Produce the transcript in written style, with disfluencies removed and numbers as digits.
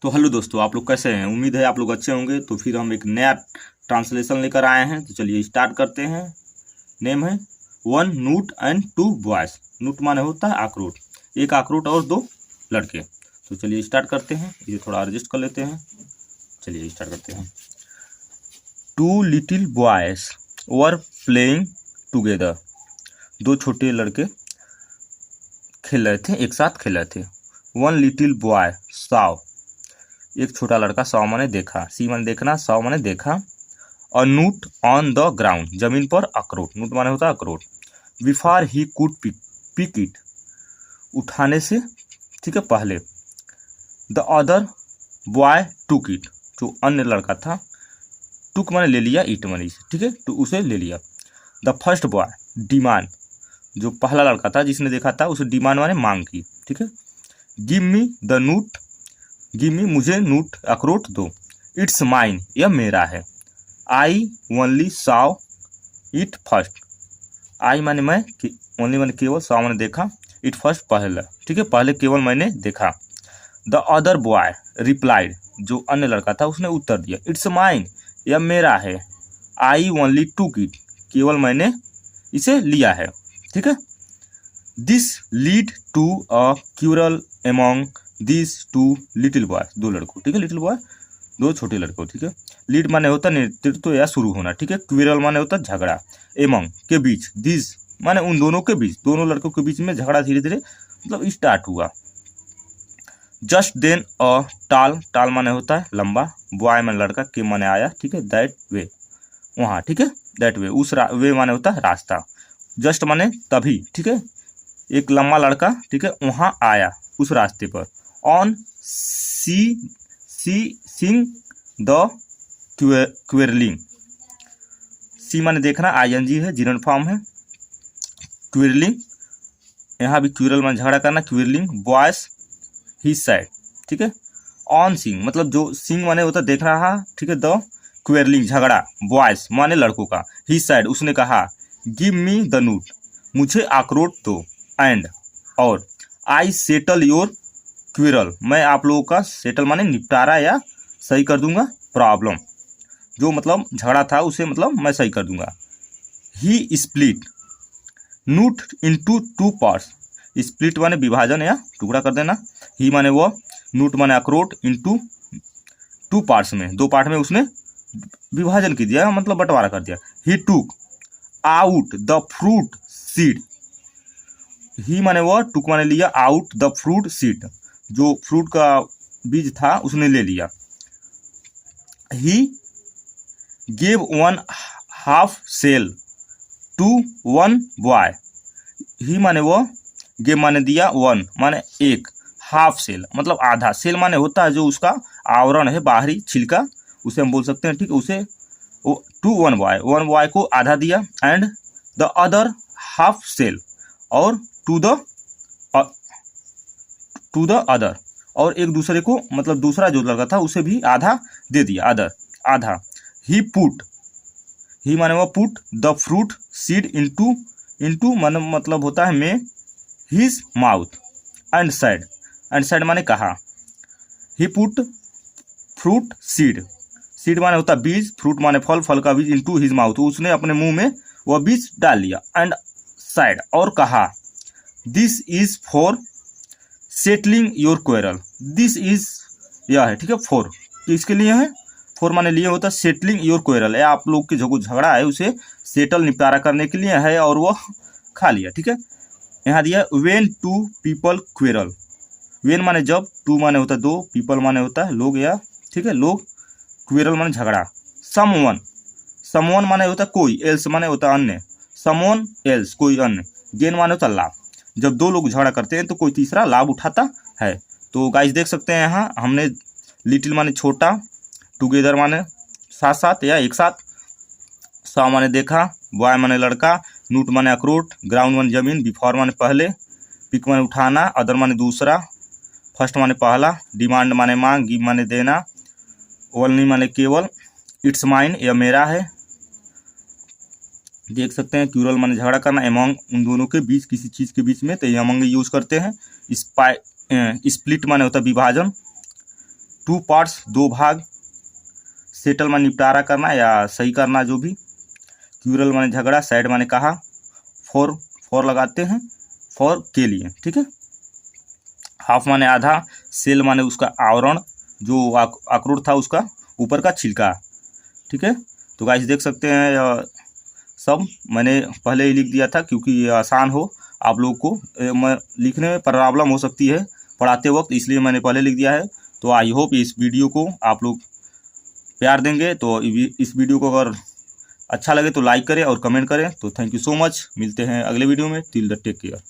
तो हेलो दोस्तों, आप लोग कैसे हैं? उम्मीद है आप लोग अच्छे होंगे। तो फिर हम एक नया ट्रांसलेशन लेकर आए हैं, तो चलिए स्टार्ट करते हैं। नेम है वन नूट एंड टू बॉयज। नूट माने होता है अखरोट, एक अखरोट और दो लड़के। तो चलिए स्टार्ट करते हैं। ये थोड़ा एडजस्ट कर लेते हैं। चलिए स्टार्ट करते हैं। Two little boys were playing together. दो छोटे लड़के खेल रहे थे, एक साथ खेल रहे थे। वन लिटिल बॉय सॉ, एक छोटा लड़का सॉ माने देखा, सी माने देखना, सॉ माने देखा। A nut on the ground, जमीन पर अखरोट, नूट माने होता है अखरोट। Before he could pick it, उठाने से, ठीक है, पहले। The other boy took it, जो अन्य लड़का था, टुक माने ले लिया, इट माने इसे, ठीक है, तो उसे ले लिया। द फर्स्ट बॉय डिमांड, जो पहला लड़का था जिसने देखा था, उसे डिमांड माने मांग की, ठीक है। Give me the nut, give me मुझे नूट अखरोट दो। इट्स माइन, यह मेरा है। I only saw it first, I माने मैं, ओनली माने केवल, सॉ माने देखा, इट फर्स्ट पहले, ठीक है, पहले केवल मैंने देखा। द अदर बॉय रिप्लाइड, जो अन्य लड़का था उसने उत्तर दिया, इट्स माइन, यह मेरा है। आई ओनली टुक इट, केवल मैंने इसे लिया है, ठीक है। This lead to a quarrel among this two little boy, दो लड़कों, ठीक है, लिटिल बॉय दो छोटे लड़कों, ठीक है। लीड माने होता नेतृत्व या शुरू होना, ठीक है। क्विरल माने होता झगड़ा, एमंग के बीच, दिस माने उन दोनों के बीच, दोनों लड़कों के बीच में झगड़ा धीरे धीरे मतलब स्टार्ट हुआ। जस्ट देन अ टाल, टाल माने होता है लंबा, बॉय माने लड़का, के माने आया, ठीक है। दैट वे, वहाँ, ठीक है, दैट वे, उस वे माने होता है रास्ता। जस्ट माने तभी, ठीक है, एक लंबा लड़का, ठीक है, वहाँ आया उस रास्ते पर। On seeing the quarrelling, see माने देखना, आईएनजी है, जीरन फॉर्म है। क्वेरलिंग, यहाँ भी क्यूरल माने झगड़ा करना, क्वेरलिंग बॉयस ही साइड, ठीक है। ऑन सिंग मतलब जो सिंग माने होता देख रहा, ठीक है। द क्वेरलिंग झगड़ा, बॉयस माने लड़कों का, ही साइड उसने कहा, गिव मी द नूट, मुझे अखरोट दो, एंड और, आई सेटल योर क्विरल, मैं आप लोगों का, सेटल माने निपटारा या सही कर दूंगा, प्रॉब्लम, जो मतलब झगड़ा था उसे मतलब मैं सही कर दूंगा। He split nut into two parts, split माने विभाजन या टुकड़ा कर देना। ही माने वो, नूट माने अखरोट, इनटू टू पार्ट्स में, दो पार्ट में उसने विभाजन कर दिया, मतलब बंटवारा कर दिया। He took out the fruit seed, he माने वो, टुक माने लिया, आउट द फ्रूट सीड, जो फ्रूट का बीज था उसने ले लिया। He gave one half shell to one boy, he माने वो, गेव माने दिया, वन माने एक, हाफ सेल मतलब आधा, सेल माने होता है जो उसका आवरण है, बाहरी छिलका, उसे हम बोल सकते हैं, ठीक है, उसे टू वन बॉय को आधा दिया। And the other half shell, और टू द अदर, और एक दूसरे को मतलब दूसरा जो लड़का था उसे भी आधा दे दिया, अदर आधा। ही पुट, ही माने वो, put the fruit seed into, into माने मतलब होता है में, his mouth, and side, and side माने कहा। ही पुट फ्रूट सीड, सीड माने होता है बीज, फ्रूट माने फल, फल का बीज, इनटू हिज माउथ, उसने अपने मुंह में वह बीज डाल लिया। एंड साइड, और कहा, this is for settling your quarrel, this is, यह है, ठीक है, फॉर, इसके लिए है, फॉर माने लिए होता है सेटलिंग योर क्वेरल, है आप लोग के जो झगड़ा है उसे सेटल निपटारा करने के लिए है, और वो खा लिया, ठीक है। यहाँ दिया when two people quarrel, when माने जब, टू माने होता है दो, पीपल माने होता है लोग या, ठीक है, लोग, क्वेरल माने झगड़ा। समवन, समवन माने होता है कोई, एल्स माने होता है अन्य, समवन एल्स कोई अन्य। गेन माने होता है लाभ, जब दो लोग झगड़ा करते हैं तो कोई तीसरा लाभ उठाता है। तो गाइस देख सकते हैं यहाँ हमने लिटिल माने छोटा, टुगेदर माने साथ साथ या एक साथ, सॉ माने देखा, बॉय माने लड़का, नूट माने अखरोट, ग्राउंड माने जमीन, बिफोर माने पहले, पिक माने उठाना, अदर माने दूसरा, फर्स्ट माने पहला, डिमांड माने मांग, गिव माने देना, ओनली माने केवल, इट्स माइन यह मेरा है। देख सकते हैं क्यूरल माने झगड़ा करना, एमंग उन दोनों के बीच, किसी चीज़ के बीच में, तो ये एमंग यूज करते हैं। स्प्लिट माने होता है विभाजन, टू पार्ट्स, 2 भाग, सेटल माने निपटारा करना या सही करना जो भी, क्यूरल माने झगड़ा, सैड माने कहा, फॉर लगाते हैं फॉर के लिए, ठीक है। हाफ माने आधा, सेल माने उसका आवरण, जो अखरोट था उसका ऊपर का छिलका, ठीक है। तो गाइस देख सकते हैं सब मैंने पहले ही लिख दिया था क्योंकि ये आसान हो आप लोगों को लिखने में प्रॉब्लम हो सकती है पढ़ाते वक्त, इसलिए मैंने पहले लिख दिया है। तो आई होप इस वीडियो को आप लोग प्यार देंगे। तो इस वीडियो को अगर अच्छा लगे तो लाइक करें और कमेंट करें। तो थैंक यू सो मच, मिलते हैं अगले वीडियो में। Till the take care.